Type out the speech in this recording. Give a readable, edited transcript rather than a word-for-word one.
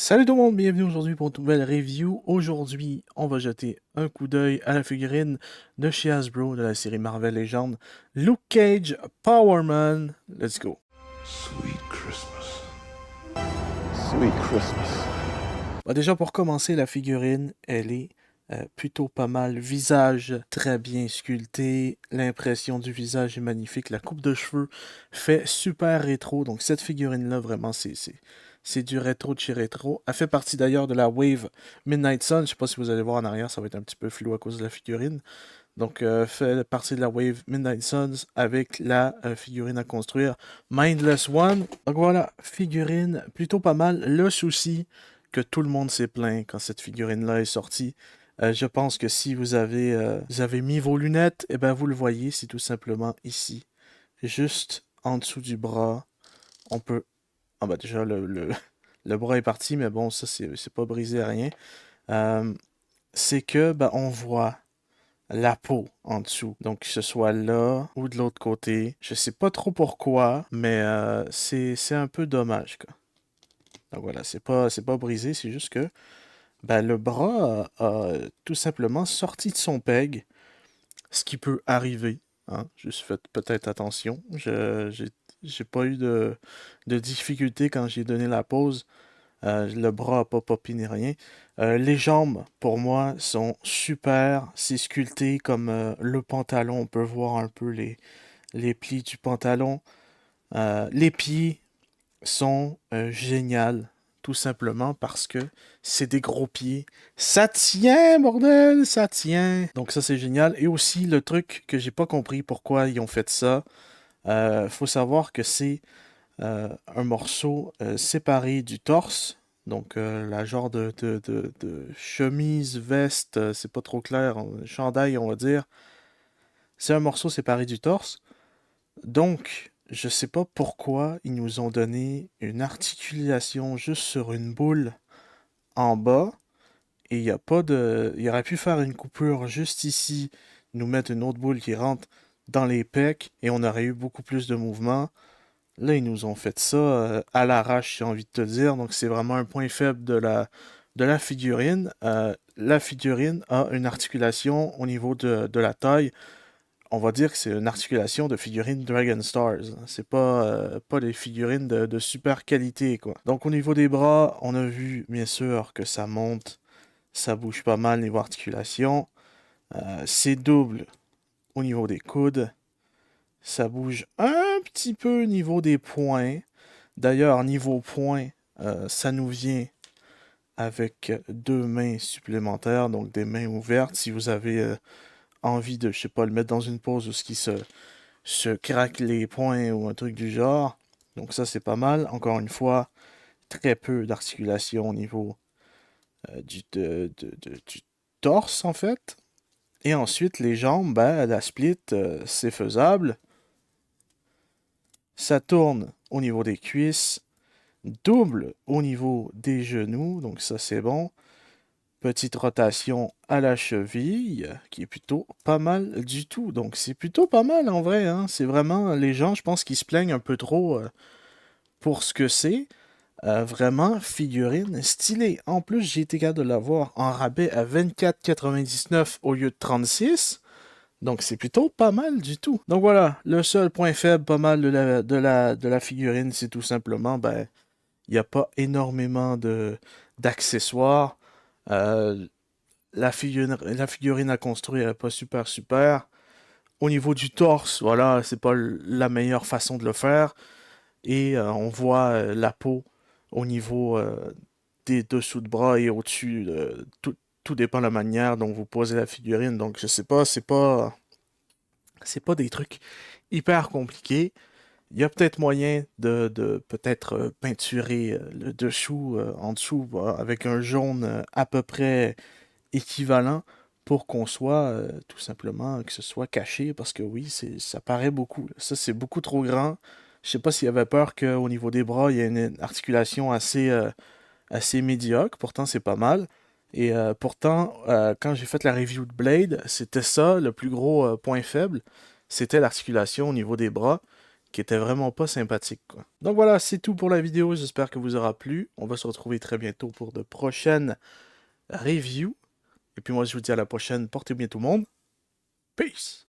Salut tout le monde, bienvenue aujourd'hui pour une nouvelle review. Aujourd'hui, on va jeter un coup d'œil à la figurine de chez Hasbro de la série Marvel Legends, Luke Cage Power Man. Let's go. Sweet Christmas. Sweet Christmas. Déjà pour commencer, la figurine, elle est plutôt pas mal. Visage très bien sculpté, l'impression du visage est magnifique, la coupe de cheveux fait super rétro. Donc cette figurine-là, vraiment, c'est du rétro de chez rétro. Elle fait partie d'ailleurs de la Wave Midnight Sun. Je sais pas si vous allez voir en arrière, ça va être un petit peu flou à cause de la figurine. Donc, fait partie de la Wave Midnight Suns avec la figurine à construire Mindless One. Donc voilà, figurine plutôt pas mal. Le souci que tout le monde s'est plaint quand cette figurine-là est sortie, je pense que si vous avez mis vos lunettes, et ben vous le voyez, c'est tout simplement ici. Juste en dessous du bras, on peut... Ah bah déjà, le bras est parti, mais bon, ça c'est pas brisé à rien. Euh, c'est que ben, on voit la peau en dessous. Donc que ce soit là ou de l'autre côté. Je sais pas trop pourquoi, mais c'est un peu dommage, quoi. Donc voilà, c'est pas brisé, c'est juste que ben, le bras a tout simplement sorti de son peg, ce qui peut arriver. Hein. Juste faites peut-être attention. J'ai pas eu de difficulté quand j'ai donné la pause. Le bras n'a pas popé ni rien. Les jambes, pour moi, sont super. C'est sculpté comme le pantalon. On peut voir un peu les plis du pantalon. Les pieds sont géniales. Tout simplement parce que c'est des gros pieds. Ça tient, bordel, ça tient. Donc ça, c'est génial. Et aussi, le truc que j'ai pas compris pourquoi ils ont fait ça, faut savoir que c'est un morceau séparé du torse. Donc, la genre de chemise, veste, c'est pas trop clair, chandail, on va dire. C'est un morceau séparé du torse. Donc, je sais pas pourquoi ils nous ont donné une articulation juste sur une boule en bas. Et il y a pas de. Il aurait pu faire une coupure juste ici, nous mettre une autre boule qui rentre dans les pecs, et on aurait eu beaucoup plus de mouvement. Là, ils nous ont fait ça à l'arrache, j'ai envie de te dire. Donc, c'est vraiment un point faible de la figurine. La figurine a une articulation au niveau de la taille. On va dire que c'est une articulation de figurines Dragon Stars. C'est pas des figurines de super qualité, quoi. Donc, au niveau des bras, on a vu, bien sûr, que ça monte. Ça bouge pas mal niveau articulation. C'est double au niveau des coudes. Ça bouge un petit peu au niveau des poings. D'ailleurs, niveau points, ça nous vient avec deux mains supplémentaires, donc des mains ouvertes. Si vous avez envie de, je sais pas, le mettre dans une pose où ce qui se craque les poings ou un truc du genre. Donc ça, c'est pas mal. Encore une fois, très peu d'articulation au niveau du torse, en fait. Et ensuite, les jambes, ben, la split, c'est faisable. Ça tourne au niveau des cuisses. Double au niveau des genoux, donc ça c'est bon. Petite rotation à la cheville, qui est plutôt pas mal du tout. Donc c'est plutôt pas mal en vrai. Hein. C'est vraiment, les gens, je pense qu'ils se plaignent un peu trop pour ce que c'est. Vraiment, figurine stylée. En plus, j'ai été capable de l'avoir en rabais à 24,99 au lieu de 36. Donc c'est plutôt pas mal du tout. Donc voilà, le seul point faible pas mal de la figurine, c'est tout simplement, ben, il n'y a pas énormément d'accessoires. Euh, la figurine à construire n'est pas super super. Au niveau du torse, voilà, c'est pas la meilleure façon de le faire. Et on voit la peau au niveau des dessous de bras et au-dessus. Tout dépend de la manière dont vous posez la figurine. Donc je sais pas, c'est pas des trucs hyper compliqués. Il y a peut-être moyen de peut-être peinturer le dessous en dessous avec un jaune à peu près équivalent pour qu'on soit tout simplement que ce soit caché parce que oui, ça paraît beaucoup. Là. Ça, c'est beaucoup trop grand. Je sais pas s'il y avait peur qu'au niveau des bras, il y ait une articulation assez médiocre. Pourtant, c'est pas mal. Et pourtant, quand j'ai fait la review de Blade, c'était ça le plus gros point faible. C'était l'articulation au niveau des bras qui était vraiment pas sympathique, quoi. Donc voilà, c'est tout pour la vidéo. J'espère que vous aura plu. On va se retrouver très bientôt pour de prochaines reviews. Et puis moi, je vous dis à la prochaine. Portez bien tout le monde. Peace!